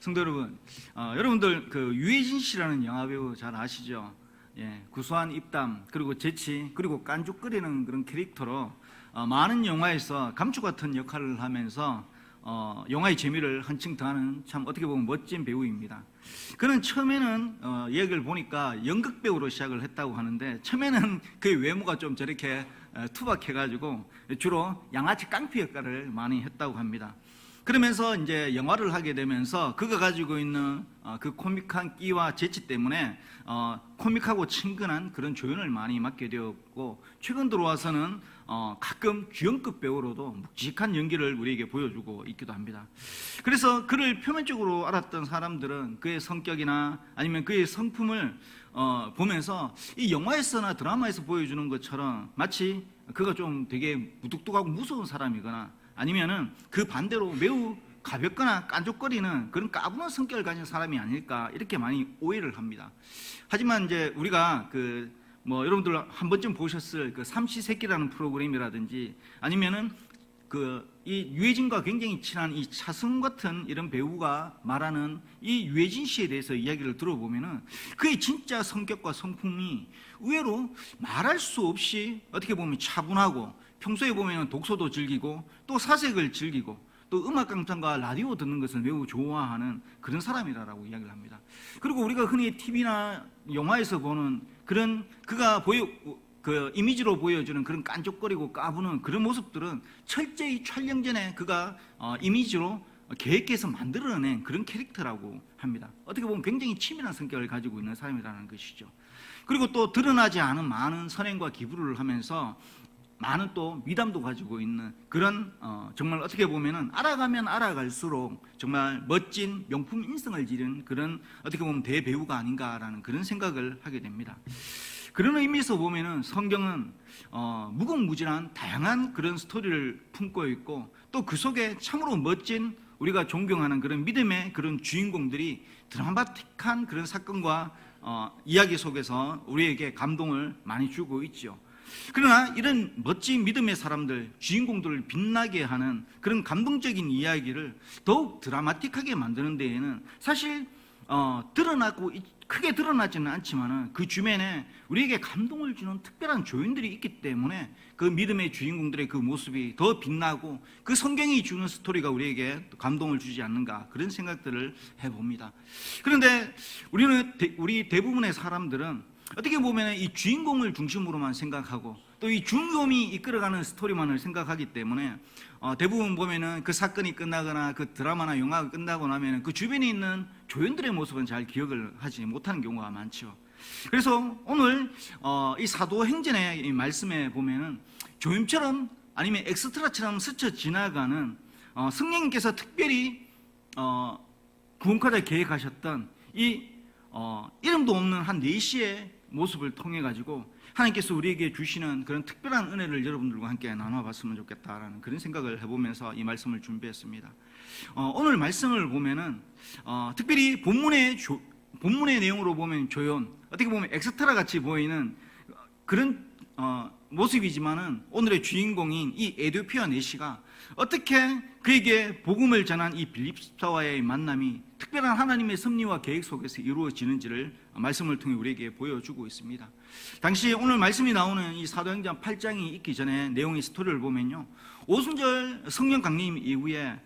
성도 여러분, 여러분들 그 유해진 씨라는 영화배우 잘 아시죠? 예, 구수한 입담, 그리고 재치, 그리고 깐죽거리는 그런 캐릭터로 많은 영화에서 감초 같은 역할을 하면서 영화의 재미를 한층 더하는 참 어떻게 보면 멋진 배우입니다. 그는 처음에는 얘기를 보니까 연극 배우로 시작을 했다고 하는데, 처음에는 그의 외모가 좀 저렇게 투박해가지고 주로 양아치 깡패 역할을 많이 했다고 합니다. 그러면서 이제 영화를 하게 되면서 그가 가지고 있는 그 코믹한 끼와 재치 때문에 코믹하고 친근한 그런 조연을 많이 맡게 되었고, 최근 들어와서는 가끔 주연급 배우로도 묵직한 연기를 우리에게 보여주고 있기도 합니다. 그래서 그를 표면적으로 알았던 사람들은 그의 성격이나 아니면 그의 성품을 보면서 이 영화에서나 드라마에서 보여주는 것처럼 마치 그가 좀 되게 무뚝뚝하고 무서운 사람이거나, 아니면은 그 반대로 매우 가볍거나 깐족거리는 그런 까부는 성격을 가진 사람이 아닐까, 이렇게 많이 오해를 합니다. 하지만 이제 우리가 여러분들 한 번쯤 보셨을 그 삼시세끼라는 프로그램이라든지, 아니면은 이 유해진과 굉장히 친한 이 차승원 같은 이런 배우가 말하는 이 유해진 씨에 대해서 이야기를 들어보면은 그의 진짜 성격과 성품이 의외로 말할 수 없이 어떻게 보면 차분하고, 평소에 보면 독서도 즐기고 또 사색을 즐기고 또 음악 감상과 라디오 듣는 것을 매우 좋아하는 그런 사람이라고 이야기를 합니다. 그리고 우리가 흔히 TV나 영화에서 보는 그런 그가 그 이미지로 보여주는 그런 깐족거리고 까부는 그런 모습들은 철저히 촬영 전에 그가 이미지로 계획해서 만들어낸 그런 캐릭터라고 합니다. 어떻게 보면 굉장히 치밀한 성격을 가지고 있는 사람이라는 것이죠. 그리고 또 드러나지 않은 많은 선행과 기부를 하면서 많은 또 미담도 가지고 있는 그런 정말 어떻게 보면은 알아가면 알아갈수록 정말 멋진 명품 인성을 지른 그런 어떻게 보면 대배우가 아닌가라는 그런 생각을 하게 됩니다. 그런 의미에서 보면은 성경은 무궁무진한 다양한 그런 스토리를 품고 있고, 또 그 속에 참으로 멋진 우리가 존경하는 그런 믿음의 그런 주인공들이 드라마틱한 그런 사건과 이야기 속에서 우리에게 감동을 많이 주고 있죠. 그러나 이런 멋진 믿음의 사람들, 주인공들을 빛나게 하는 그런 감동적인 이야기를 더욱 드라마틱하게 만드는 데에는 사실 드러나고 크게 드러나지는 않지만 그 주변에 우리에게 감동을 주는 특별한 조연들이 있기 때문에 그 믿음의 주인공들의 그 모습이 더 빛나고 그 성경이 주는 스토리가 우리에게 감동을 주지 않는가, 그런 생각들을 해봅니다. 그런데 우리 대부분의 사람들은 어떻게 보면 이 주인공을 중심으로만 생각하고 또 이 주인공이 이끌어가는 스토리만을 생각하기 때문에 대부분 보면은 그 사건이 끝나거나 그 드라마나 영화가 끝나고 나면 그 주변에 있는 조연들의 모습은 잘 기억을 하지 못하는 경우가 많죠. 그래서 오늘 이 사도행전의 이 말씀에 보면은 조연처럼 아니면 엑스트라처럼 스쳐 지나가는 성령님께서 특별히 구원카드 계획하셨던 이 이름도 없는 한 4시의 모습을 통해 가지고 하나님께서 우리에게 주시는 그런 특별한 은혜를 여러분들과 함께 나눠봤으면 좋겠다라는 그런 생각을 해보면서 이 말씀을 준비했습니다. 오늘 말씀을 보면은 특별히 본문의 내용으로 보면 조연, 어떻게 보면 엑스트라 같이 보이는 그런 모습이지만은 오늘의 주인공인 이 에디오피아 4시가 어떻게 그에게 복음을 전한 이 빌립사와의 만남이 특별한 하나님의 섭리와 계획 속에서 이루어지는지를 말씀을 통해 우리에게 보여주고 있습니다. 당시 오늘 말씀이 나오는 이 사도행전 8장이 있기 전에 내용의 스토리를 보면요, 오순절 성령 강림 이후에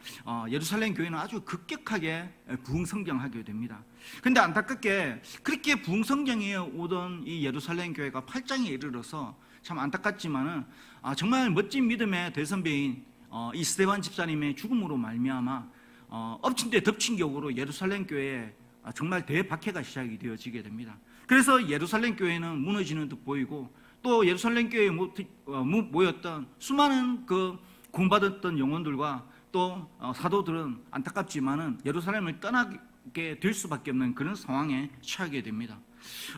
예루살렘 교회는 아주 급격하게 부흥성장하게 됩니다. 그런데 안타깝게 그렇게 부흥성장해 오던 이 예루살렘 교회가 8장에 이르러서 참 안타깝지만은 정말 멋진 믿음의 대선배인 이 스데반 집사님의 죽음으로 말미암아 엎친 데 덮친 격으로 예루살렘 교회에 정말 대박해가 시작이 되어지게 됩니다. 그래서 예루살렘 교회는 무너지는 듯 보이고, 또 예루살렘 교회에 모였던 수많은 그 구원받았던 영혼들과 또 사도들은 안타깝지만은 예루살렘을 떠나게 될 수밖에 없는 그런 상황에 처하게 됩니다.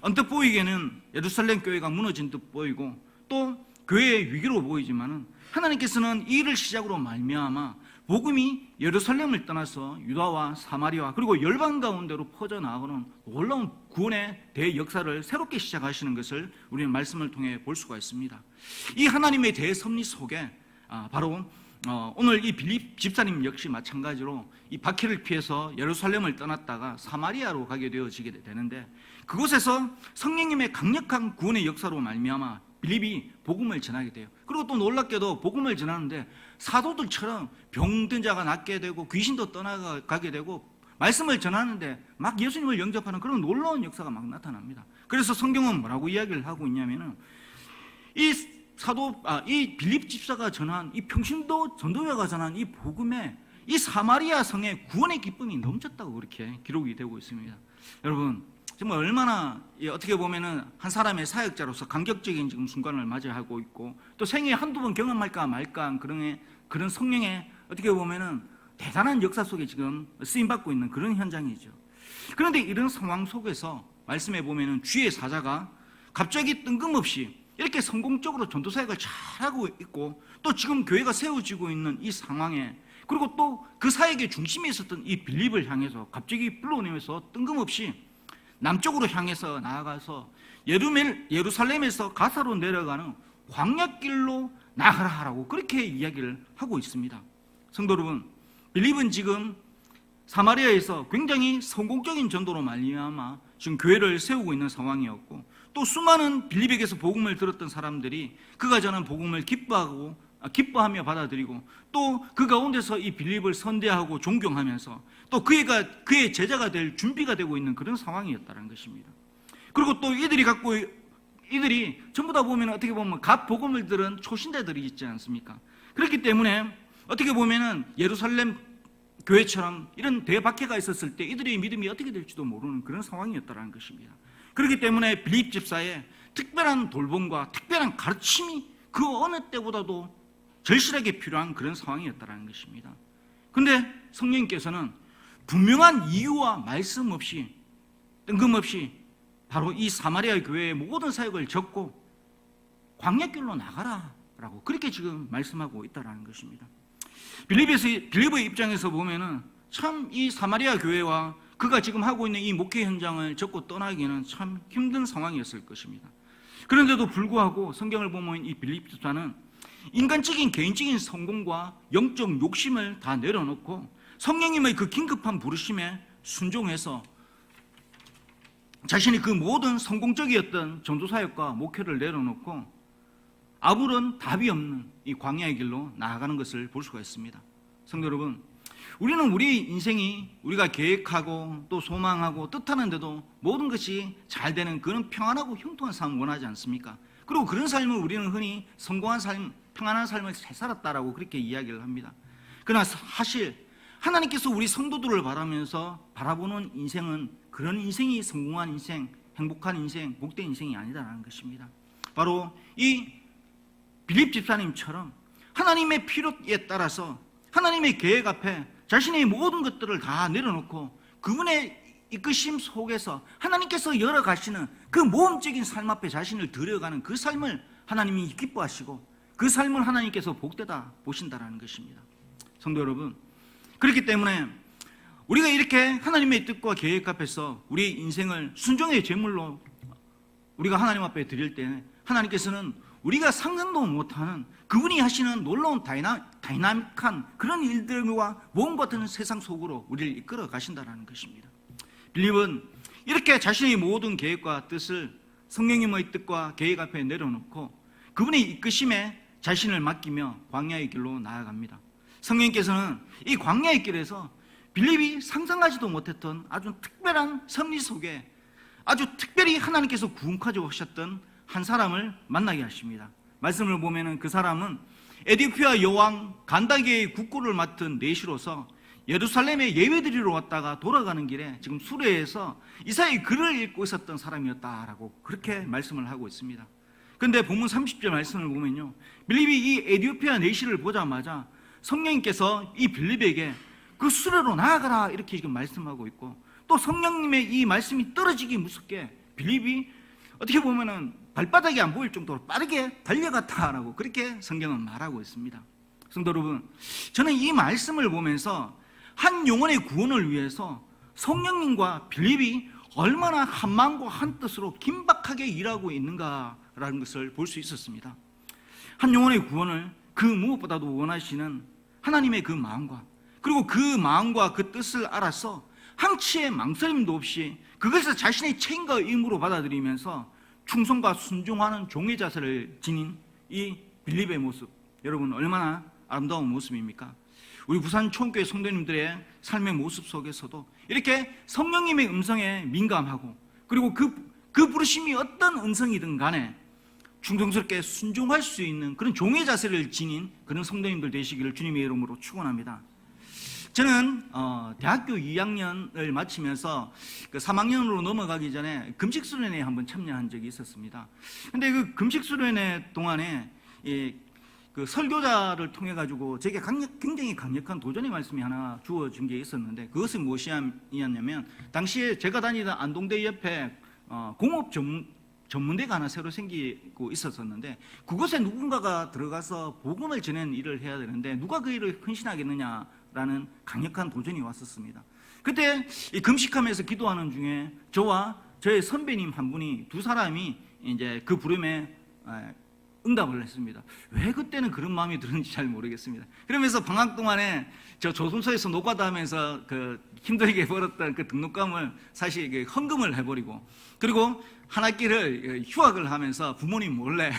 언뜻 보이기에는 예루살렘 교회가 무너진 듯 보이고 또 교회의 위기로 보이지만은 하나님께서는 이 일을 시작으로 말미암아 복음이 예루살렘을 떠나서 유다와 사마리아 그리고 열방 가운데로 퍼져나가는 놀라운 구원의 대역사를 새롭게 시작하시는 것을 우리는 말씀을 통해 볼 수가 있습니다. 이 하나님의 대섭리 속에 바로 오늘 이 빌립 집사님 역시 마찬가지로 이 박해를 피해서 예루살렘을 떠났다가 사마리아로 가게 되어지게 되는데, 그곳에서 성령님의 강력한 구원의 역사로 말미암아 빌립이 복음을 전하게 돼요. 그리고 또 놀랍게도 복음을 전하는데 사도들처럼 병든 자가 낫게 되고 귀신도 떠나가게 되고 말씀을 전하는데 막 예수님을 영접하는 그런 놀라운 역사가 막 나타납니다. 그래서 성경은 뭐라고 이야기를 하고 있냐면은 이 빌립 집사가 전한, 이 평신도 전도자가 전한 이 복음에 이 사마리아 성의 구원의 기쁨이 넘쳤다고 그렇게 기록이 되고 있습니다. 여러분, 정말 얼마나 어떻게 보면은 한 사람의 사역자로서 감격적인 지금 순간을 맞이하고 있고, 또 생애에 한두 번 경험할까 말까 그런 성령의 어떻게 보면은 대단한 역사 속에 지금 쓰임받고 있는 그런 현장이죠. 그런데 이런 상황 속에서 말씀해 보면은 주의 사자가 갑자기 뜬금없이 이렇게 성공적으로 전도사역을 잘하고 있고, 또 지금 교회가 세워지고 있는 이 상황에, 그리고 또 그 사역의 중심에 있었던 이 빌립을 향해서 갑자기 불러내면서 뜬금없이 남쪽으로 향해서 나아가서 예루살렘에서 가사로 내려가는 광야길로 나가라라고 그렇게 이야기를 하고 있습니다. 성도 여러분, 빌립은 지금 사마리아에서 굉장히 성공적인 전도로 말미암아 지금 교회를 세우고 있는 상황이었고, 또 수많은 빌립에게서 복음을 들었던 사람들이 그가 전한 복음을 기뻐하며 받아들이고, 또 그 가운데서 이 빌립을 선대하고 존경하면서 또 그의 제자가 될 준비가 되고 있는 그런 상황이었다는 것입니다. 그리고 또 이들이 전부 다 보면 어떻게 보면 갓 복음을 들은 초신자들이 있지 않습니까? 그렇기 때문에 어떻게 보면은 예루살렘 교회처럼 이런 대박해가 있었을 때 이들의 믿음이 어떻게 될지도 모르는 그런 상황이었다는 것입니다. 그렇기 때문에 빌립 집사의 특별한 돌봄과 특별한 가르침이 그 어느 때보다도 절실하게 필요한 그런 상황이었다는 것입니다. 그런데 성령님께서는 분명한 이유와 말씀 없이 뜬금없이 바로 이 사마리아 교회의 모든 사역을 접고 광야길로 나가라 라고 그렇게 지금 말씀하고 있다는 것입니다. 빌립의 입장에서 보면은 참 이 사마리아 교회와 그가 지금 하고 있는 이 목회 현장을 접고 떠나기는 참 힘든 상황이었을 것입니다. 그런데도 불구하고 성경을 보면 이 빌립 집사는 인간적인 개인적인 성공과 영적 욕심을 다 내려놓고 성령님의 그 긴급한 부르심에 순종해서 자신이 그 모든 성공적이었던 전도사역과 목회를 내려놓고 아무런 답이 없는 이 광야의 길로 나아가는 것을 볼 수가 있습니다. 성도 여러분, 우리는 우리 인생이 우리가 계획하고 또 소망하고 뜻하는데도 모든 것이 잘 되는 그런 평안하고 형통한 삶을 원하지 않습니까? 그리고 그런 삶을 우리는 흔히 성공한 삶, 평안한 삶을 잘 살았다라고 그렇게 이야기를 합니다. 그러나 사실 하나님께서 우리 성도들을 바라보는 인생은 그런 인생이 성공한 인생, 행복한 인생, 복된 인생이 아니다라는 것입니다. 바로 이 빌립 집사님처럼 하나님의 필요에 따라서 하나님의 계획 앞에 자신의 모든 것들을 다 내려놓고 그분의 이끄심 속에서 하나님께서 열어가시는 그 모험적인 삶 앞에 자신을 들여가는 그 삶을 하나님이 기뻐하시고 그 삶을 하나님께서 복되다 보신다는 것입니다. 성도 여러분, 그렇기 때문에 우리가 이렇게 하나님의 뜻과 계획 앞에서 우리의 인생을 순종의 제물로 우리가 하나님 앞에 드릴 때 하나님께서는 우리가 상상도 못하는 그분이 하시는 놀라운 다이나믹한 그런 일들과 모험 같은 세상 속으로 우리를 이끌어 가신다는 것입니다. 빌립은 이렇게 자신의 모든 계획과 뜻을 성령님의 뜻과 계획 앞에 내려놓고 그분의 이끄심에 자신을 맡기며 광야의 길로 나아갑니다. 성령님께서는 이 광야의 길에서 빌립이 상상하지도 못했던 아주 특별한 섭리 속에 아주 특별히 하나님께서 구원하자고 하셨던 한 사람을 만나게 하십니다. 말씀을 보면은 그 사람은 에디오피아 여왕 간다게의 국고를 맡은 내시로서 예루살렘에 예배드리러 왔다가 돌아가는 길에 지금 수레에서 이사야의 글을 읽고 있었던 사람이었다라고 그렇게 말씀을 하고 있습니다. 그런데 본문 30절 말씀을 보면요, 빌립이 이 에디오피아 내시를 보자마자 성령님께서 이 빌립에게 그 수레로 나아가라 이렇게 지금 말씀하고 있고, 또 성령님의 이 말씀이 떨어지기 무섭게 빌립이 어떻게 보면은 발바닥이 안 보일 정도로 빠르게 달려갔다라고 그렇게 성경은 말하고 있습니다. 성도 여러분, 저는 이 말씀을 보면서 한 영혼의 구원을 위해서 성령님과 빌립이 얼마나 한 마음과 한 뜻으로 긴박하게 일하고 있는가라는 것을 볼 수 있었습니다. 한 영혼의 구원을 그 무엇보다도 원하시는 하나님의 그 마음과 그리고 그 마음과 그 뜻을 알아서 한치의 망설임도 없이 그것을 자신의 책임과 의무로 받아들이면서 충성과 순종하는 종의 자세를 지닌 이 빌립의 모습, 여러분 얼마나 아름다운 모습입니까? 우리 부산 총교회 성도님들의 삶의 모습 속에서도 이렇게 성령님의 음성에 민감하고 그리고 그 부르심이 어떤 음성이든 간에 충성스럽게 순종할 수 있는 그런 종의 자세를 지닌 그런 성도님들 되시기를 주님의 이름으로 축원합니다. 저는 대학교 2학년을 마치면서 그 3학년으로 넘어가기 전에 금식 수련회에 한번 참여한 적이 있었습니다. 근데 그 금식 수련회 동안에 그 설교자를 통해 가지고 제게 굉장히 강력한 도전의 말씀이 하나 주어진 게 있었는데, 그것은 무엇이었냐면 당시에 제가 다니던 안동대 옆에 공업 전문대가 하나 새로 생기고 있었는데, 그곳에 누군가가 들어가서 복음을 전하는 일을 해야 되는데 누가 그 일을 헌신하겠느냐라는 강력한 도전이 왔었습니다. 그때 이 금식하면서 기도하는 중에 저와 저의 선배님 한 분이, 두 사람이 이제 그 부름에 응답을 했습니다. 왜 그때는 그런 마음이 들었는지 잘 모르겠습니다. 그러면서 방학 동안에 저 조선소에서 노가다 하면서 그 힘들게 벌었던 그 등록금을 사실 헌금을 해버리고, 그리고 한 학기를 휴학을 하면서 부모님 몰래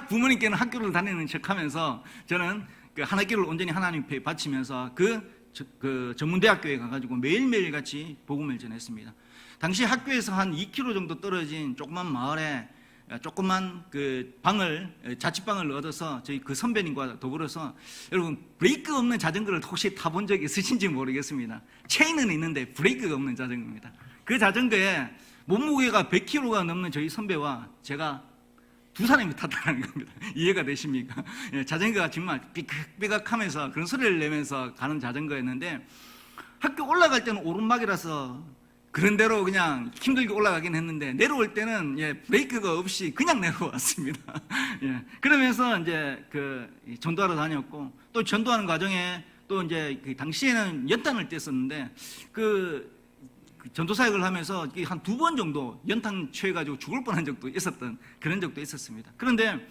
부모님께는 학교를 다니는 척하면서 저는 그 한 학기를 온전히 하나님 앞에 바치면서 그 전문대학교에 가가지고 매일매일 같이 복음을 전했습니다. 당시 학교에서 한 2km 정도 떨어진 조그만 마을에 조그만 그 자취방을 얻어서 저희 그 선배님과 더불어서, 여러분 브레이크 없는 자전거를 혹시 타본 적이 있으신지 모르겠습니다. 체인은 있는데 브레이크가 없는 자전거입니다. 그 자전거에 몸무게가 100kg가 넘는 저희 선배와 제가 두 사람이 탔다는 겁니다. 이해가 되십니까? 자전거가 정말 삐걱삐걱하면서 그런 소리를 내면서 가는 자전거였는데, 학교 올라갈 때는 오르막이라서 그런 대로 그냥 힘들게 올라가긴 했는데, 내려올 때는 브레이크가 없이 그냥 내려왔습니다. 그러면서 이제 그 전도하러 다녔고, 또 전도하는 과정에 또 이제 그 당시에는 연탄을 뗐었는데 그 전도 사역을 하면서 한 2번 정도 연탄 취해가지고 죽을 뻔한 적도 있었던 그런 적도 있었습니다. 그런데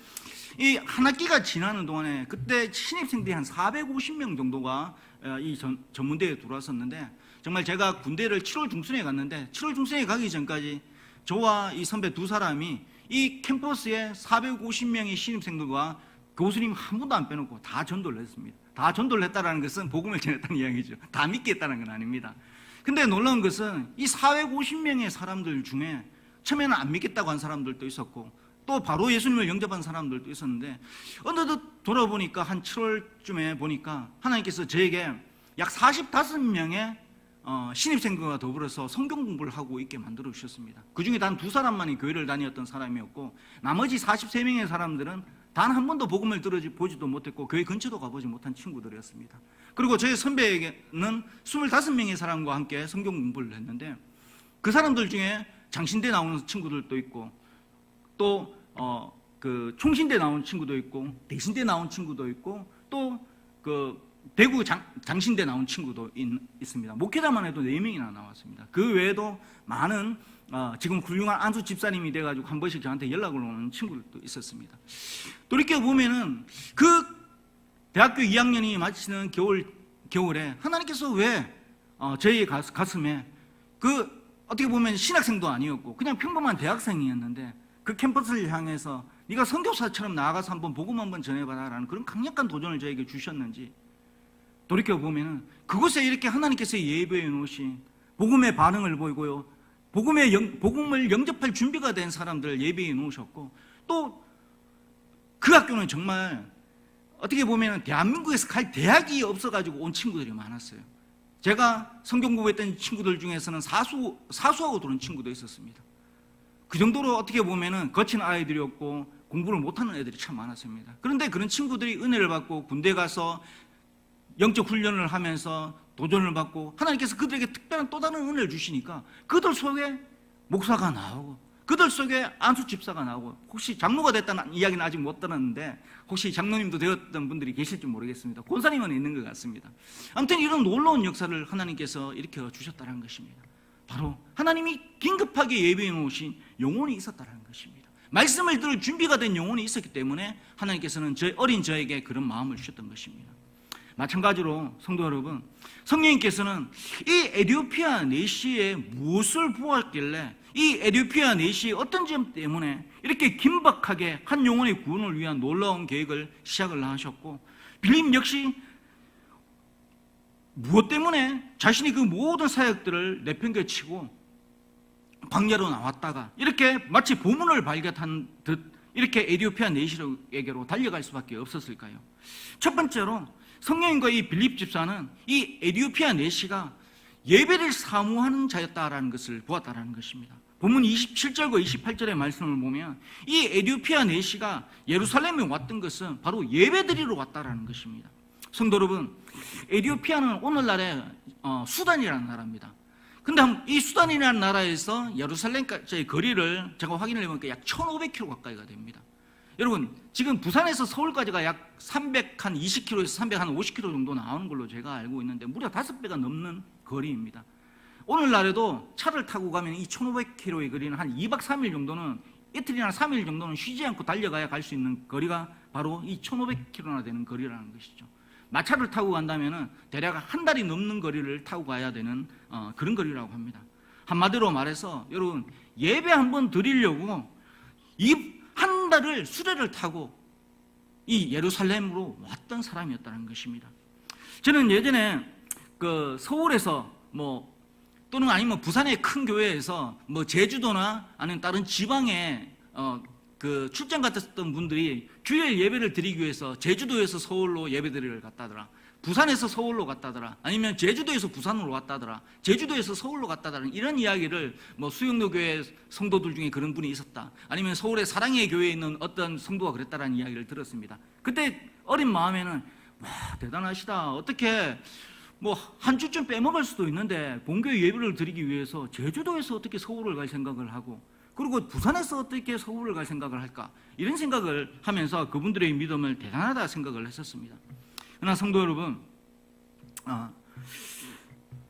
이 한 학기가 지나는 동안에 그때 신입생들이 한 450명 정도가 이 전문대에 들어왔었는데, 정말 제가 군대를 7월 중순에 갔는데 7월 중순에 가기 전까지 저와 이 선배 두 사람이 이 캠퍼스에 450명의 신입생들과 교수님 한 분도 안 빼놓고 다 전도를 했습니다. 다 전도를 했다는 것은 복음을 전했다는 이야기죠. 다 믿겠다는 건 아닙니다. 근데 놀라운 것은 이 450명의 사람들 중에 처음에는 안 믿겠다고 한 사람들도 있었고, 또 바로 예수님을 영접한 사람들도 있었는데, 어느덧 돌아보니까 한 7월쯤에 보니까 하나님께서 저에게 약 45명의 신입생들과 더불어서 성경 공부를 하고 있게 만들어 주셨습니다. 그 중에 단 2사람만이 교회를 다녔던 사람이었고, 나머지 43명의 사람들은 단 한 번도 복음을 들어보지도 못했고 교회 근처도 가보지 못한 친구들이었습니다. 그리고 저희 선배에게는 25명의 사람과 함께 성경 공부를 했는데, 그 사람들 중에 장신대 나오는 친구들도 있고, 또 그 총신대 나온 친구도 있고, 대신대 나온 친구도 있고, 또 그 대구 장신대 나온 친구도 있습니다. 목회자만 해도 4명이나 나왔습니다. 그 외에도 많은 지금 훌륭한 안수 집사님이 돼가지고 한 번씩 저한테 연락을 오는 친구들도 있었습니다. 돌이켜보면은 그 대학교 2학년이 마치는 겨울에 하나님께서 왜 저희 가슴에 그 어떻게 보면 신학생도 아니었고 그냥 평범한 대학생이었는데 그 캠퍼스를 향해서 네가 선교사처럼 나아가서 한번 복음 한번 전해봐라 라는 그런 강력한 도전을 저에게 주셨는지, 돌이켜보면 그곳에 이렇게 하나님께서 예배해 놓으신 복음의 반응을 보이고요, 복음을 영접할 준비가 된 사람들을 예배해 놓으셨고, 또 그 학교는 정말 어떻게 보면 대한민국에서 갈 대학이 없어가지고 온 친구들이 많았어요. 제가 성경 공부했던 친구들 중에서는 사수하고 들어온 친구도 있었습니다. 그 정도로 어떻게 보면 거친 아이들이었고 공부를 못하는 애들이 참 많았습니다. 그런데 그런 친구들이 은혜를 받고 군대 가서 영적 훈련을 하면서 도전을 받고 하나님께서 그들에게 특별한 또 다른 은혜를 주시니까 그들 속에 목사가 나오고 그들 속에 안수 집사가 나오고, 혹시 장로가 됐다는 이야기는 아직 못 들었는데 혹시 장로님도 되었던 분들이 계실지 모르겠습니다. 권사님은 있는 것 같습니다. 아무튼 이런 놀라운 역사를 하나님께서 일으켜 주셨다는 것입니다. 바로 하나님이 긴급하게 예비해 놓으신 영혼이 있었다는 것입니다. 말씀을 들을 준비가 된 영혼이 있었기 때문에 하나님께서는 어린 저에게 그런 마음을 주셨던 것입니다. 마찬가지로 성도 여러분, 성령님께서는 이 에디오피아 내시에 무엇을 보았길래 이 에디오피아 내시의 어떤 점 때문에 이렇게 긴박하게 한 영혼의 구원을 위한 놀라운 계획을 시작을 하셨고, 빌립 역시 무엇 때문에 자신이 그 모든 사역들을 내팽개치고 광야로 나왔다가 이렇게 마치 보문을 발견한 듯 이렇게 에디오피아 내시에게로 달려갈 수밖에 없었을까요? 첫 번째로 성령님과 이 빌립 집사는 이 에디오피아 내시가 예배를 사모하는 자였다라는 것을 보았다라는 것입니다. 본문 27절과 28절의 말씀을 보면 이 에디오피아 내시가 예루살렘에 왔던 것은 바로 예배드리러 왔다라는 것입니다. 성도 여러분, 에디오피아는 오늘날의 수단이라는 나라입니다. 근데 이 수단이라는 나라에서 예루살렘까지의 거리를 제가 확인을 해보니까 약 1500km 가까이가 됩니다. 여러분, 지금 부산에서 서울까지가 약 320km에서 350km 정도 나오는 걸로 제가 알고 있는데 무려 5배가 넘는 거리입니다. 오늘날에도 차를 타고 가면 이 1500km의 거리는 한 2박 3일 정도는, 이틀이나 3일 정도는 쉬지 않고 달려가야 갈 수 있는 거리가 바로 이 1500km나 되는 거리라는 것이죠. 마차를 타고 간다면 대략 한 달이 넘는 거리를 타고 가야 되는 그런 거리라고 합니다. 한마디로 말해서 여러분, 예배 한번 드리려고 이 한 달을 수레를 타고 이 예루살렘으로 왔던 사람이었다는 것입니다. 저는 예전에 그 서울에서 또는 아니면 부산의 큰 교회에서 제주도나 아니면 다른 지방에 그 출장 갔던 분들이 주일 예배를 드리기 위해서 제주도에서 서울로 예배드리러 갔다더라, 부산에서 서울로 갔다더라, 아니면 제주도에서 부산으로 왔다더라, 제주도에서 서울로 갔다더라, 이런 이야기를 수영로 교회 성도들 중에 그런 분이 있었다, 아니면 서울의 사랑의 교회에 있는 어떤 성도가 그랬다라는 이야기를 들었습니다. 그때 어린 마음에는 와, 대단하시다, 어떻게 한 주쯤 빼먹을 수도 있는데 본교회 예배를 드리기 위해서 제주도에서 어떻게 서울을 갈 생각을 하고, 그리고 부산에서 어떻게 서울을 갈 생각을 할까, 이런 생각을 하면서 그분들의 믿음을 대단하다 생각을 했었습니다. 그러나 성도 여러분,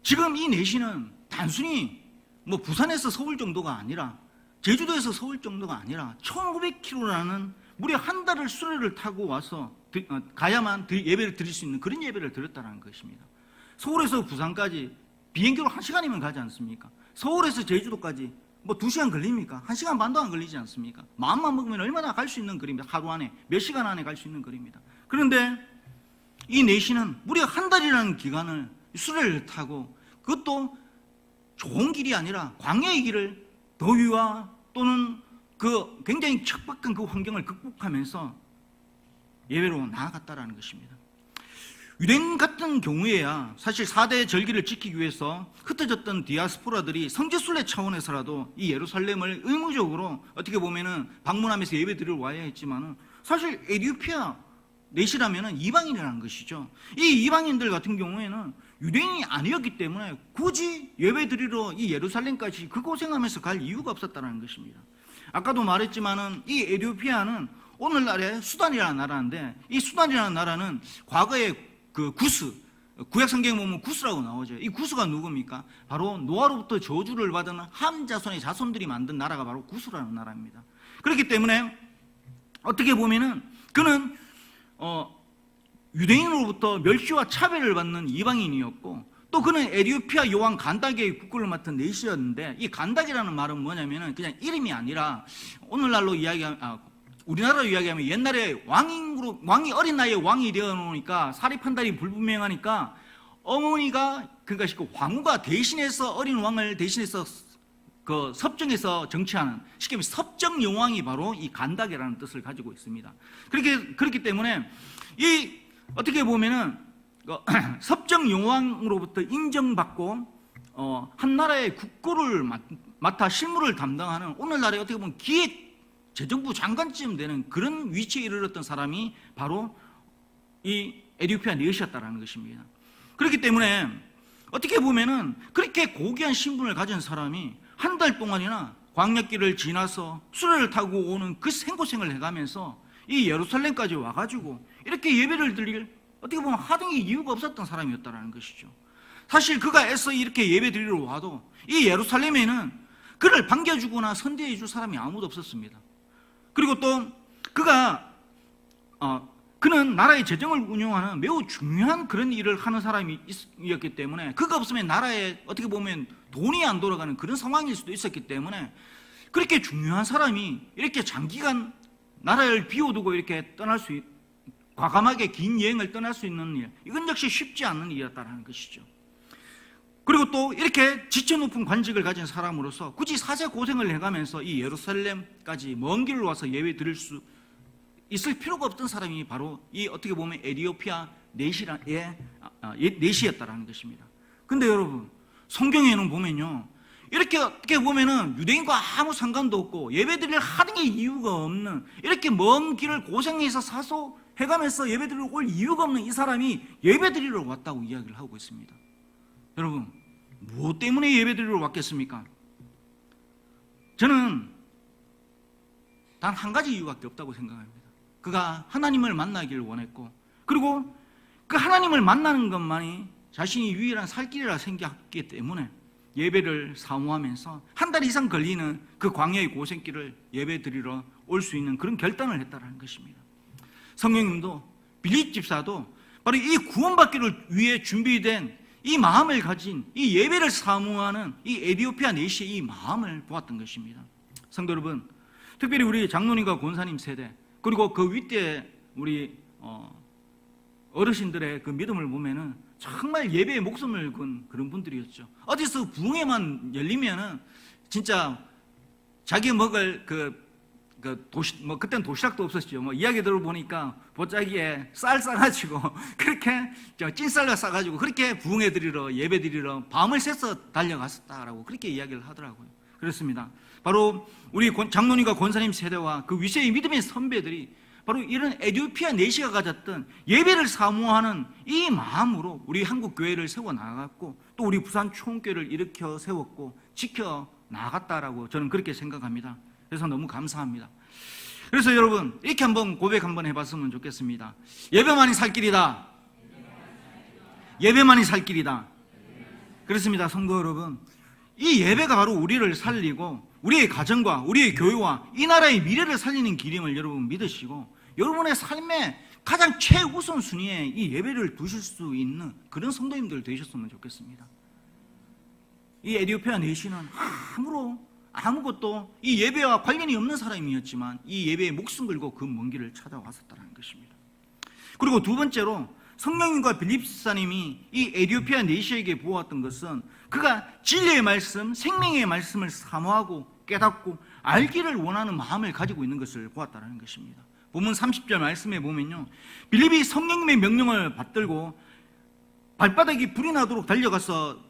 지금 이 내시는 단순히 부산에서 서울 정도가 아니라, 제주도에서 서울 정도가 아니라 1500km라는 무려 한 달을 수레를 타고 와서 가야만 예배를 드릴 수 있는 그런 예배를 드렸다는 것입니다. 서울에서 부산까지 비행기로 1시간이면 가지 않습니까? 서울에서 제주도까지 2시간 걸립니까? 1시간 반도 안 걸리지 않습니까? 마음만 먹으면 얼마나 갈 수 있는 거리입니다. 하루 안에, 몇 시간 안에 갈 수 있는 거리입니다. 그런데 이 내시는 무려 한 달이라는 기간을 수레를 타고, 그것도 좋은 길이 아니라 광야의 길을 더위와 또는 그 굉장히 척박한 그 환경을 극복하면서 예배로 나아갔다라는 것입니다. 유대인 같은 경우에야 사실 4대 절기를 지키기 위해서 흩어졌던 디아스포라들이 성지순례 차원에서라도 이 예루살렘을 의무적으로 어떻게 보면은 방문하면서 예배드리러 와야 했지만은, 사실 에디오피아 내시라면은 이방인이라는 것이죠. 이 이방인들 같은 경우에는 유대인이 아니었기 때문에 굳이 예배드리러 이 예루살렘까지 그 고생하면서 갈 이유가 없었다는 것입니다. 아까도 말했지만은 이 에디오피아는 오늘날의 수단이라는 나라인데, 이 수단이라는 나라는 과거에 그 구스, 구약 성경에 보면 구스라고 나오죠. 이 구스가 누굽니까? 바로 노아로부터 저주를 받은 함 자손의 자손들이 만든 나라가 바로 구스라는 나라입니다. 그렇기 때문에 어떻게 보면은 그는 유대인으로부터 멸시와 차별을 받는 이방인이었고, 또 그는 에디오피아 여왕 간닥의 국구를 맡은 내시였는데, 이 간닥이라는 말은 뭐냐면은 그냥 이름이 아니라 오늘날로 우리나라로 이야기하면 옛날에 왕이 어린 나이에 왕이 되어 놓으니까 사리 판단이 불분명하니까 어머니가, 그러니까 황후가 대신해서 어린 왕을 대신해서 그 섭정해서 정치하는, 쉽게 말해서 섭정 여왕이 바로 이 간닥이라는 뜻을 가지고 있습니다. 그렇기 때문에 이 어떻게 보면은 섭정 여왕으로부터 인정받고 한 나라의 국고를 맡아 실무를 담당하는, 오늘날에 어떻게 보면 기획 재정부 장관쯤 되는 그런 위치에 이르렀던 사람이 바로 이 에디오피아 내시였다라는 것입니다. 그렇기 때문에 어떻게 보면은 그렇게 고귀한 신분을 가진 사람이 한 달 동안이나 광야길을 지나서 수레를 타고 오는 그 생고생을 해가면서 이 예루살렘까지 와가지고 이렇게 예배를 드릴, 어떻게 보면 하등의 이유가 없었던 사람이었다라는 것이죠. 사실 그가 애써 이렇게 예배 드리러 와도 이 예루살렘에는 그를 반겨주거나 선대해 줄 사람이 아무도 없었습니다. 그리고 또 그는 나라의 재정을 운영하는 매우 중요한 그런 일을 하는 사람이었기 때문에 그가 없으면 나라에 어떻게 보면 돈이 안 돌아가는 그런 상황일 수도 있었기 때문에 그렇게 중요한 사람이 이렇게 장기간 나라를 비워두고 이렇게 과감하게 긴 여행을 떠날 수 있는 일, 이건 역시 쉽지 않은 일이었다는 것이죠. 그리고 또 이렇게 지체 높은 관직을 가진 사람으로서 굳이 사세 고생을 해가면서 이 예루살렘까지 먼 길로 와서 예배 드릴 수 있을 필요가 없던 사람이 바로 이 어떻게 보면 에티오피아 내시였다라는 것입니다. 근데 여러분, 성경에는 보면요, 이렇게 어떻게 보면은 유대인과 아무 상관도 없고 예배드릴 하는 게 이유가 없는, 이렇게 먼 길을 고생해서 사소해가면서 예배드리러 올 이유가 없는 이 사람이 예배드리러 왔다고 이야기를 하고 있습니다. 여러분, 무엇 때문에 예배드리러 왔겠습니까? 저는 단 한 가지 이유밖에 없다고 생각합니다. 그가 하나님을 만나기를 원했고, 그리고 그 하나님을 만나는 것만이 자신이 유일한 살 길이라 생각했기 때문에 예배를 사모하면서 한 달 이상 걸리는 그 광야의 고생길을 예배 드리러 올 수 있는 그런 결단을 했다는 것입니다. 성령님도 빌립 집사도 바로 이 구원받기를 위해 준비된 이 마음을 가진 이 예배를 사모하는 이 에티오피아 내시의 이 마음을 보았던 것입니다. 성도 여러분, 특별히 우리 장로님과 권사님 세대, 그리고 그 윗대 우리 어르신들의 그 믿음을 보면은 정말 예배에 목숨을 건 그런 분들이었죠. 어디서 부흥회만 열리면은 진짜 자기 먹을 그때는 도시락도 없었죠. 이야기 들어보니까 보자기에 쌀 싸가지고 그렇게 찐쌀로 싸가지고 그렇게 부흥회 드리러 예배 드리러 밤을 새서 달려갔었다라고 그렇게 이야기를 하더라고요. 그렇습니다. 바로 우리 장로님과 권사님 세대와 그 위세의 믿음의 선배들이 바로 이런 에티오피아 내시가 가졌던 예배를 사모하는 이 마음으로 우리 한국 교회를 세워 나갔고, 또 우리 부산 총교회를 일으켜 세웠고 지켜 나갔다라고 저는 그렇게 생각합니다. 그래서 너무 감사합니다. 그래서 여러분, 이렇게 한번 고백 한번 해봤으면 좋겠습니다. 예배만이 살 길이다. 예배만이 살 길이다. 그렇습니다. 성도 여러분, 이 예배가 바로 우리를 살리고 우리의 가정과 우리의 교회와 이 나라의 미래를 살리는 길임을 여러분 믿으시고, 여러분의 삶의 가장 최우선 순위에 이 예배를 두실 수 있는 그런 성도님들 되셨으면 좋겠습니다. 이 에티오피아 내시는 아무것도 이 예배와 관련이 없는 사람이었지만 이 예배에 목숨 걸고 그 먼 길을 찾아왔었다는 것입니다. 그리고 두 번째로 성령님과 빌립 집사님이 이 에티오피아 내시에게 보았던 것은 그가 진리의 말씀, 생명의 말씀을 사모하고 깨닫고 알기를 원하는 마음을 가지고 있는 것을 보았다는 것입니다. 본문 30절 말씀에 보면요, 빌립이 성령님의 명령을 받들고 발바닥이 불이 나도록 달려가서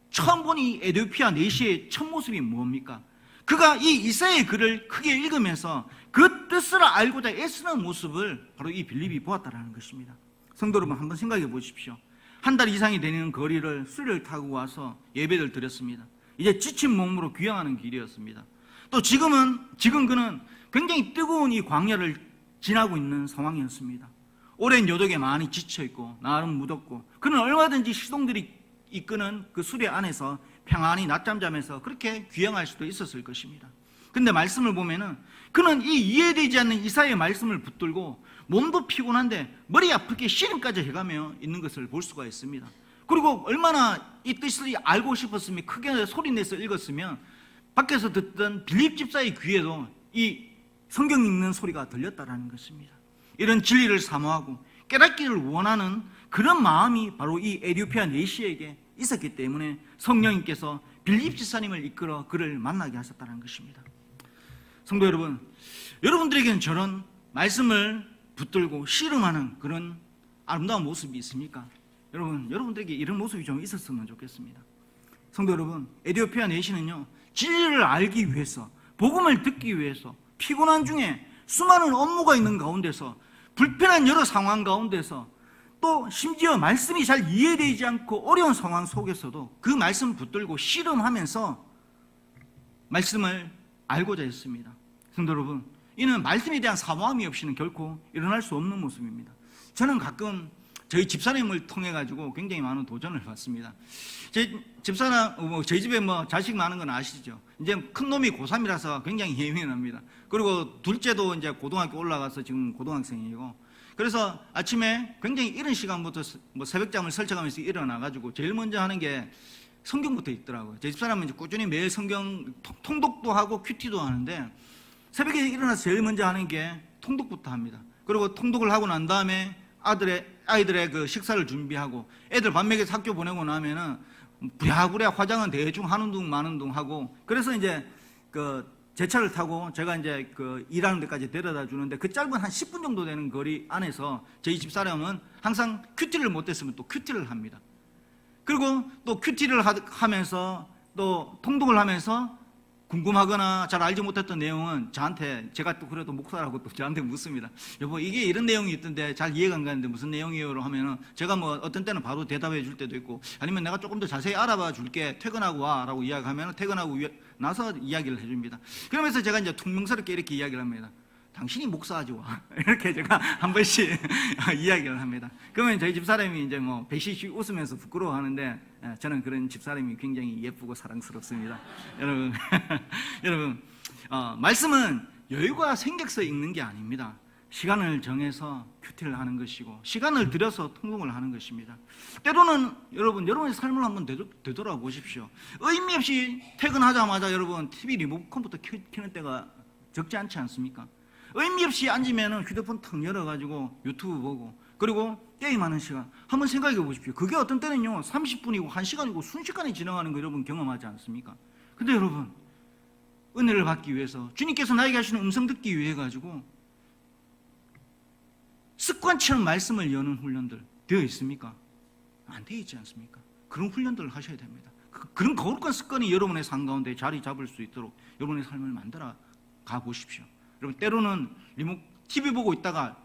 처음 본 이 에티오피아 내시의 첫 모습이 뭡니까? 그가 이 이사야의 글을 크게 읽으면서 그 뜻을 알고자 애쓰는 모습을 바로 이 빌립이 보았다는 것입니다. 성도 여러분, 한번 생각해 보십시오. 한 달 이상이 되는 거리를 수레를 타고 와서 예배를 드렸습니다. 이제 지친 몸으로 귀향하는 길이었습니다. 또 지금 그는 굉장히 뜨거운 이 광야를 지나고 있는 상황이었습니다. 오랜 여독에 많이 지쳐있고 나름 무덥고, 그는 얼마든지 시동들이 이끄는 그 수레 안에서 평안히 낮잠 자면서 그렇게 귀향할 수도 있었을 것입니다. 근데 말씀을 보면은 그는 이 이해되지 않는 이사야의 말씀을 붙들고 몸도 피곤한데 머리 아프게 씨름까지 해가며 있는 것을 볼 수가 있습니다. 그리고 얼마나 이 뜻을 알고 싶었으면 크게 소리내서 읽었으면 밖에서 듣던 빌립 집사의 귀에도 이 성경 읽는 소리가 들렸다라는 것입니다. 이런 진리를 사모하고 깨닫기를 원하는 그런 마음이 바로 이 에티오피아 내시에게 있었기 때문에 성령님께서 빌립 집사님을 이끌어 그를 만나게 하셨다는 것입니다. 성도 여러분, 여러분들에게는 저런 말씀을 붙들고 씨름하는 그런 아름다운 모습이 있습니까? 여러분들에게 이런 모습이 좀 있었으면 좋겠습니다. 성도 여러분, 에티오피아 내시는요, 진리를 알기 위해서, 복음을 듣기 위해서 피곤한 중에 수많은 업무가 있는 가운데서, 불편한 여러 상황 가운데서, 또 심지어 말씀이 잘 이해되지 않고 어려운 상황 속에서도 그 말씀 붙들고 씨름하면서 말씀을 알고자 했습니다. 성도 여러분, 이는 말씀에 대한 사모함이 없이는 결코 일어날 수 없는 모습입니다. 저는 가끔 저희 집사님을 통해 가지고 굉장히 많은 도전을 받습니다. 제 집사람, 저희 집에 자식 많은 건 아시죠? 이제 큰 놈이 고3이라서 굉장히 예민합니다. 그리고 둘째도 이제 고등학교 올라가서 지금 고등학생이고, 그래서 아침에 굉장히 이른 시간부터 새벽잠을 설쳐가면서 일어나가지고 제일 먼저 하는 게 성경부터 읽더라고요. 제 집사람은 이제 꾸준히 매일 성경 통독도 하고 큐티도 하는데, 새벽에 일어나서 제일 먼저 하는 게 통독부터 합니다. 그리고 통독을 하고 난 다음에 아이들의 그 식사를 준비하고, 애들 밥 먹여서 학교 보내고 나면은 부랴부랴 화장은 대충 하는 둥 마는 둥 하고, 그래서 이제 그 제 차를 타고 제가 이제 그 일하는 데까지 데려다 주는데, 그 짧은 한 10분 정도 되는 거리 안에서 저희 집사람은 항상 큐티를 못했으면 또 큐티를 합니다. 그리고 또 큐티를 하면서 또 통독을 하면서 궁금하거나 잘 알지 못했던 내용은 저한테, 제가 또 그래도 목사라고 또 저한테 묻습니다. 여보, 이게 이런 내용이 있던데 잘 이해가 안 가는데 무슨 내용이에요? 하면은 제가 어떤 때는 바로 대답해 줄 때도 있고, 아니면 내가 조금 더 자세히 알아봐 줄게, 퇴근하고 와 라고 이야기하면 퇴근하고 나서 이야기를 해줍니다. 그러면서 제가 이제 퉁명스럽게 이렇게 이야기를 합니다. 당신이 목사하지 와. 이렇게 제가 한 번씩 이야기를 합니다. 그러면 저희 집사람이 이제 배시시 웃으면서 부끄러워하는데, 저는 그런 집사람이 굉장히 예쁘고 사랑스럽습니다. 여러분, 여러분, 말씀은 여유가 생겨서 읽는 게 아닙니다. 시간을 정해서 큐티를 하는 것이고, 시간을 들여서 통독을 하는 것입니다. 때로는 여러분의 삶을 한번 되돌아보십시오. 의미 없이 퇴근하자마자 여러분 TV 리모컨부터 켜는 때가 적지 않지 않습니까? 의미 없이 앉으면 휴대폰 탁 열어가지고 유튜브 보고, 그리고 게임하는 시간 한번 생각해 보십시오. 그게 어떤 때는요 30분이고 1시간이고 순식간에 지나가는 거 여러분 경험하지 않습니까? 근데 여러분, 은혜를 받기 위해서, 주님께서 나에게 하시는 음성 듣기 위해 가지고 습관처럼 말씀을 여는 훈련들 되어 있습니까? 안 되어 있지 않습니까? 그런 훈련들을 하셔야 됩니다. 그런 거룩한 습관이 여러분의 삶 가운데 자리 잡을 수 있도록 여러분의 삶을 만들어 가 보십시오. 여러분, 때로는 TV 보고 있다가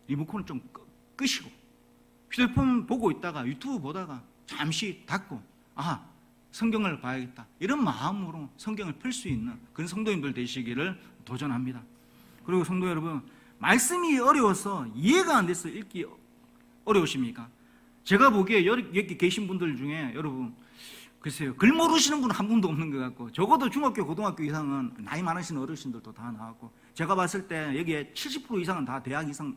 리모컨을 좀 끄시고, 휴대폰 보고 있다가 유튜브 보다가 잠시 닫고, 성경을 봐야겠다, 이런 마음으로 성경을 펼 수 있는 그런 성도님들 되시기를 도전합니다. 그리고 성도 여러분, 말씀이 어려워서 이해가 안 돼서 읽기 어려우십니까? 제가 보기에 여기 계신 분들 중에 여러분, 글쎄요, 글 모르시는 분 한 분도 없는 것 같고, 적어도 중학교, 고등학교 이상은 나이 많으신 어르신들도 다 나왔고, 제가 봤을 때 여기에 70% 이상은 다 대학 이상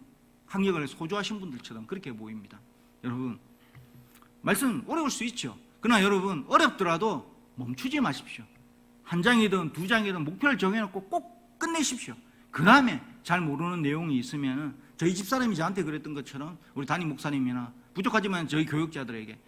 학력을 소유하신 분들처럼 그렇게 보입니다. 여러분, 말씀 어려울 수 있죠. 그러나 여러분, 어렵더라도 멈추지 마십시오. 한 장이든 두 장이든 목표를 정해놓고 꼭 끝내십시오. 그 다음에 잘 모르는 내용이 있으면, 저희 집사람이 저한테 그랬던 것처럼 우리 담임 목사님이나 부족하지만 저희 교육자들에게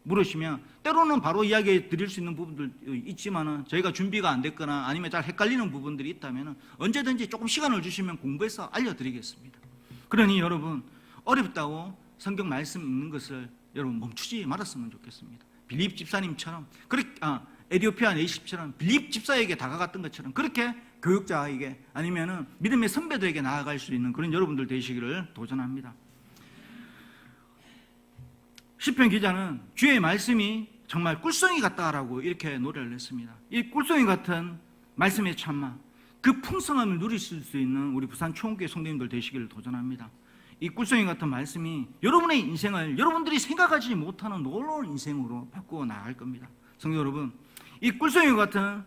물으시면, 때로는 바로 이야기해 드릴 수 있는 부분들 있지만은 저희가 준비가 안 됐거나 아니면 잘 헷갈리는 부분들이 있다면 언제든지 조금 시간을 주시면 공부해서 알려드리겠습니다. 그러니 여러분, 어렵다고 성경 말씀 읽는 것을 여러분 멈추지 말았으면 좋겠습니다. 빌립 집사님처럼, 에디오피아 네이십처럼 빌립 집사에게 다가갔던 것처럼 그렇게 교육자에게 아니면은 믿음의 선배들에게 나아갈 수 있는 그런 여러분들 되시기를 도전합니다. 시편 기자는 주의 말씀이 정말 꿀송이 같다라고 이렇게 노래를 했습니다. 이 꿀송이 같은 말씀의 참마, 그 풍성함을 누리실 수 있는 우리 부산 초원교회 성도님들 되시기를 도전합니다. 이 꿀송이 같은 말씀이 여러분의 인생을 여러분들이 생각하지 못하는 놀라운 인생으로 바꾸어 나갈 겁니다. 성도 여러분, 이 꿀송이 같은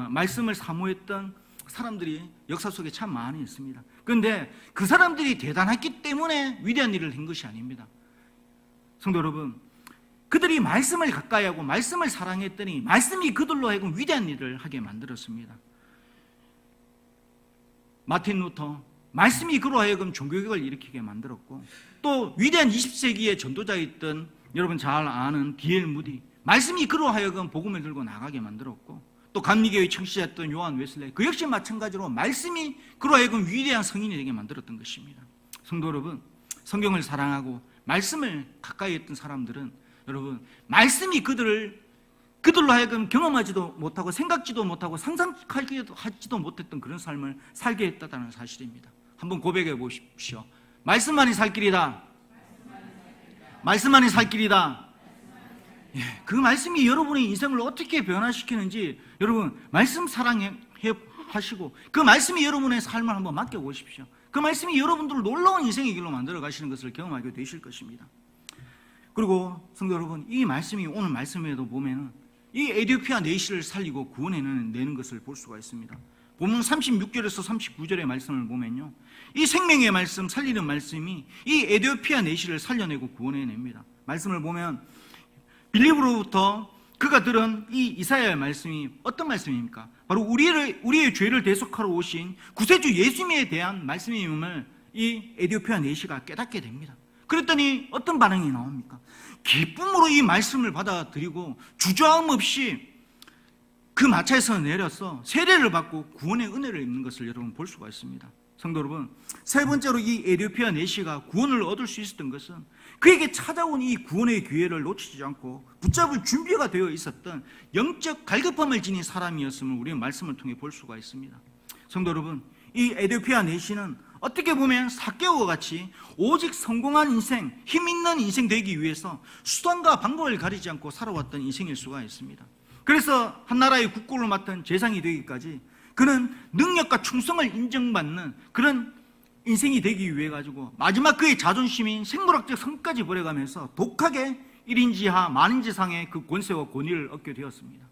말씀을 사모했던 사람들이 역사 속에 참 많이 있습니다. 그런데 그 사람들이 대단했기 때문에 위대한 일을 한 것이 아닙니다. 성도 여러분, 그들이 말씀을 가까이 하고 말씀을 사랑했더니 말씀이 그들로 하여금 위대한 일을 하게 만들었습니다. 마틴 루터, 말씀이 그로 하여금 종교개혁을 일으키게 만들었고, 또 위대한 20세기의 전도자였던 여러분 잘 아는 D.L. 무디, 말씀이 그로 하여금 복음을 들고 나가게 만들었고, 또 감리교의 청취자였던 요한 웨슬레이, 그 역시 마찬가지로 말씀이 그로 하여금 위대한 성인이 되게 만들었던 것입니다. 성도 여러분, 성경을 사랑하고 말씀을 가까이 했던 사람들은 여러분, 말씀이 그들로 하여금 경험하지도 못하고 생각지도 못하고 상상하지도 못했던 그런 삶을 살게 했다는 사실입니다. 한번 고백해 보십시오. 말씀만이 살 길이다. 말씀만이 살 길이다. 그 말씀이 여러분의 인생을 어떻게 변화시키는지 여러분 말씀 사랑하시고 그 말씀이 여러분의 삶을 한번 맡겨보십시오. 그 말씀이 여러분들을 놀라운 인생의 길로 만들어 가시는 것을 경험하게 되실 것입니다. 그리고 성도 여러분, 이 말씀이 오늘 말씀에도 보면은 이 에티오피아 내시를 살리고 구원해내는 것을 볼 수가 있습니다. 본문 36절에서 39절의 말씀을 보면요, 이 생명의 말씀, 살리는 말씀이 이 에티오피아 내시를 살려내고 구원해냅니다. 말씀을 보면 빌립으로부터 그가 들은 이 이사야의 말씀이 어떤 말씀입니까? 바로 우리의 죄를 대속하러 오신 구세주 예수님에 대한 말씀임을 이 에티오피아 내시가 깨닫게 됩니다. 그랬더니 어떤 반응이 나옵니까? 기쁨으로 이 말씀을 받아들이고 주저함 없이 그 마차에서 내려서 세례를 받고 구원의 은혜를 입는 것을 여러분 볼 수가 있습니다. 성도 여러분, 세 번째로 이 에티오피아 내시가 구원을 얻을 수 있었던 것은 그에게 찾아온 이 구원의 기회를 놓치지 않고 붙잡을 준비가 되어 있었던 영적 갈급함을 지닌 사람이었음을 우리는 말씀을 통해 볼 수가 있습니다. 성도 여러분, 이 에티오피아 내시는 어떻게 보면 삭개오와 같이 오직 성공한 인생, 힘 있는 인생 되기 위해서 수단과 방법을 가리지 않고 살아왔던 인생일 수가 있습니다. 그래서 한 나라의 국고를 맡은 재상이 되기까지 그는 능력과 충성을 인정받는 그런 인생이 되기 위해 가지고 마지막 그의 자존심인 생물학적 성까지 버려가면서 독하게 1인지하 만인지상의 그 권세와 권위를 얻게 되었습니다.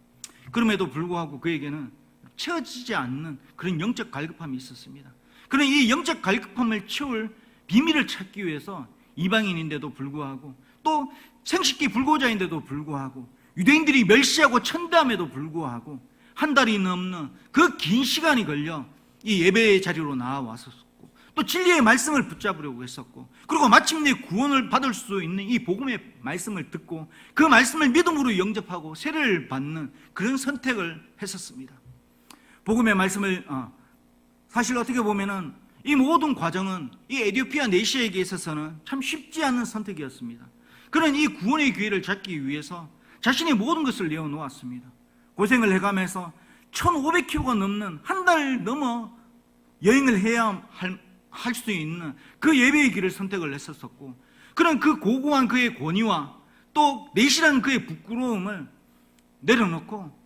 그럼에도 불구하고 그에게는 채워지지 않는 그런 영적 갈급함이 있었습니다. 그는 이 영적 갈급함을 채울 비밀을 찾기 위해서 이방인인데도 불구하고 또 생식기 불구자인데도 불구하고 유대인들이 멸시하고 천대함에도 불구하고 한 달이 넘는 그 긴 시간이 걸려 이 예배의 자리로 나와왔었고 또 진리의 말씀을 붙잡으려고 했었고 그리고 마침내 구원을 받을 수 있는 이 복음의 말씀을 듣고 그 말씀을 믿음으로 영접하고 세례를 받는 그런 선택을 했었습니다. 복음의 말씀을 사실 어떻게 보면은 이 모든 과정은 이 에티오피아 내시에게 있어서는 참 쉽지 않은 선택이었습니다. 그는 이 구원의 기회를 잡기 위해서 자신의 모든 것을 내어놓았습니다. 고생을 해가면서 1500km가 넘는 한 달 넘어 여행을 해야 할 수 있는 그 예배의 길을 선택을 했었고 그는 그 고고한 그의 권위와 또 내실한 그의 부끄러움을 내려놓고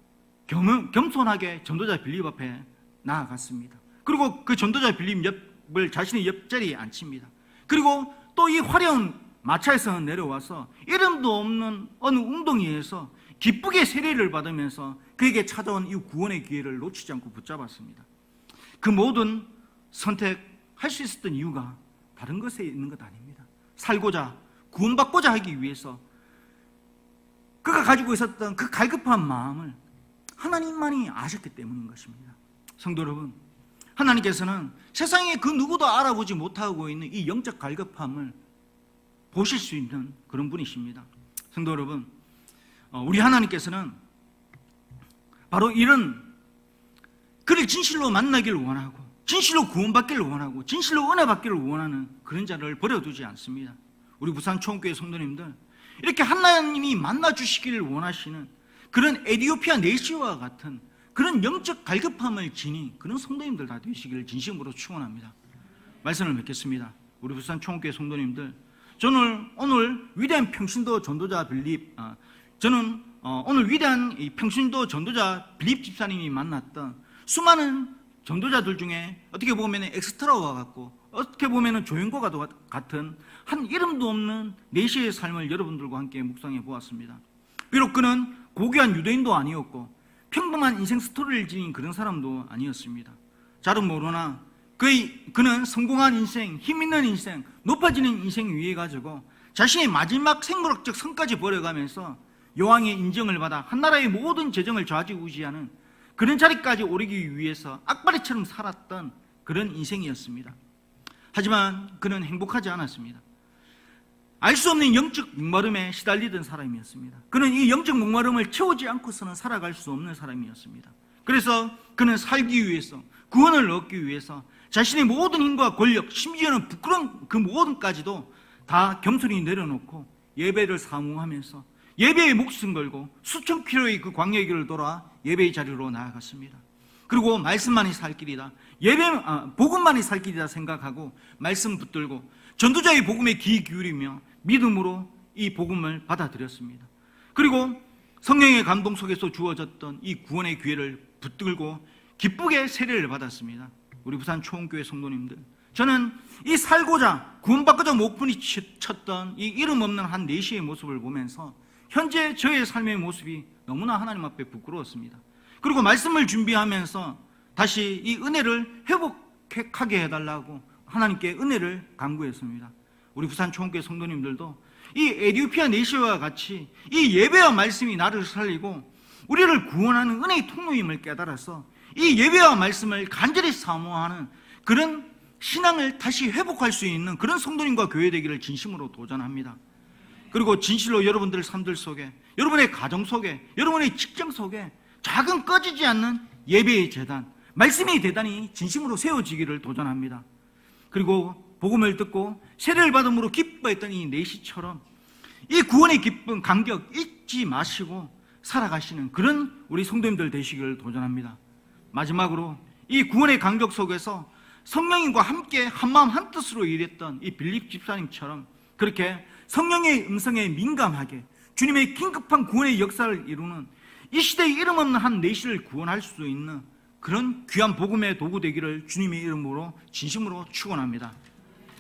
겸손하게 전도자 빌립 앞에 나아갔습니다. 그리고 그 전도자 빌립 옆을 자신의 옆자리에 앉힙니다. 그리고 또 이 화려한 마차에서 내려와서 이름도 없는 어느 웅덩이에서 기쁘게 세례를 받으면서 그에게 찾아온 이 구원의 기회를 놓치지 않고 붙잡았습니다. 그 모든 선택할 수 있었던 이유가 다른 것에 있는 것 아닙니다. 살고자 구원받고자 하기 위해서 그가 가지고 있었던 그 갈급한 마음을 하나님만이 아셨기 때문인 것입니다. 성도 여러분, 하나님께서는 세상에 그 누구도 알아보지 못하고 있는 이 영적 갈급함을 보실 수 있는 그런 분이십니다. 성도 여러분, 우리 하나님께서는 바로 이런 그를 진실로 만나기를 원하고 진실로 구원받기를 원하고 진실로 은혜 받기를 원하는 그런 자를 버려두지 않습니다. 우리 부산 초원교회 성도님들, 이렇게 하나님이 만나주시기를 원하시는 그런 에티오피아 내시와 같은 그런 영적 갈급함을 지닌 그런 성도님들 다 되시기를 진심으로 축원합니다. 말씀을 맺겠습니다. 우리 부산 초원교회 성도님들, 저는 오늘 위대한 평신도 전도자 빌립, 저는 오늘 위대한 평신도 전도자 빌립 집사님이 만났던 수많은 전도자들 중에 어떻게 보면 엑스트라와 같고 어떻게 보면 조연과가 같은 한 이름도 없는 내시의 삶을 여러분들과 함께 묵상해 보았습니다. 비록 그는 고귀한 유대인도 아니었고 평범한 인생 스토리를 지닌 그런 사람도 아니었습니다. 잘은 모르나 그는 성공한 인생, 힘 있는 인생, 높아지는 인생 위에 가지고 자신의 마지막 생물학적 성까지 버려가면서 여왕의 인정을 받아 한나라의 모든 재정을 좌지우지하는 그런 자리까지 오르기 위해서 악바리처럼 살았던 그런 인생이었습니다. 하지만 그는 행복하지 않았습니다. 알 수 없는 영적 목마름에 시달리던 사람이었습니다. 그는 이 영적 목마름을 채우지 않고서는 살아갈 수 없는 사람이었습니다. 그래서 그는 살기 위해서, 구원을 얻기 위해서 자신의 모든 힘과 권력, 심지어는 부끄러운 그 모든까지도 다 겸손히 내려놓고 예배를 사모하면서 예배에 목숨 걸고 수천 킬로의 그 광야의 길을 돌아 예배의 자리로 나아갔습니다. 그리고 말씀만이 살 길이다, 복음만이 살 길이다 생각하고 말씀 붙들고 전도자의 복음에 귀 기울이며 믿음으로 이 복음을 받아들였습니다. 그리고 성령의 감동 속에서 주어졌던 이 구원의 기회를 붙들고 기쁘게 세례를 받았습니다. 우리 부산 초원교회 성도님들, 저는 이 살고자 구원받고자 목분이 쳤던 이 이름 없는 한 내시의 모습을 보면서 현재 저의 삶의 모습이 너무나 하나님 앞에 부끄러웠습니다. 그리고 말씀을 준비하면서 다시 이 은혜를 회복하게 해달라고 하나님께 은혜를 간구했습니다. 우리 부산 총교회 성도님들도 이 에티오피아 내시와 같이 이 예배와 말씀이 나를 살리고 우리를 구원하는 은혜의 통로임을 깨달아서 이 예배와 말씀을 간절히 사모하는 그런 신앙을 다시 회복할 수 있는 그런 성도님과 교회 되기를 진심으로 도전합니다. 그리고 진실로 여러분들 삶들 속에, 여러분의 가정 속에, 여러분의 직장 속에 작은 꺼지지 않는 예배의 재단, 말씀의 대단히 진심으로 세워지기를 도전합니다. 그리고 복음을 듣고 세례를 받음으로 기뻐했던 이 내시처럼 이 구원의 기쁨, 감격 잊지 마시고 살아가시는 그런 우리 성도님들 되시기를 도전합니다. 마지막으로 이 구원의 감격 속에서 성령님과 함께 한마음 한뜻으로 일했던 이 빌립 집사님처럼 그렇게 성령의 음성에 민감하게 주님의 긴급한 구원의 역사를 이루는 이 시대의 이름 없는 한 내시를 구원할 수 있는 그런 귀한 복음의 도구 되기를 주님의 이름으로 진심으로 축원합니다.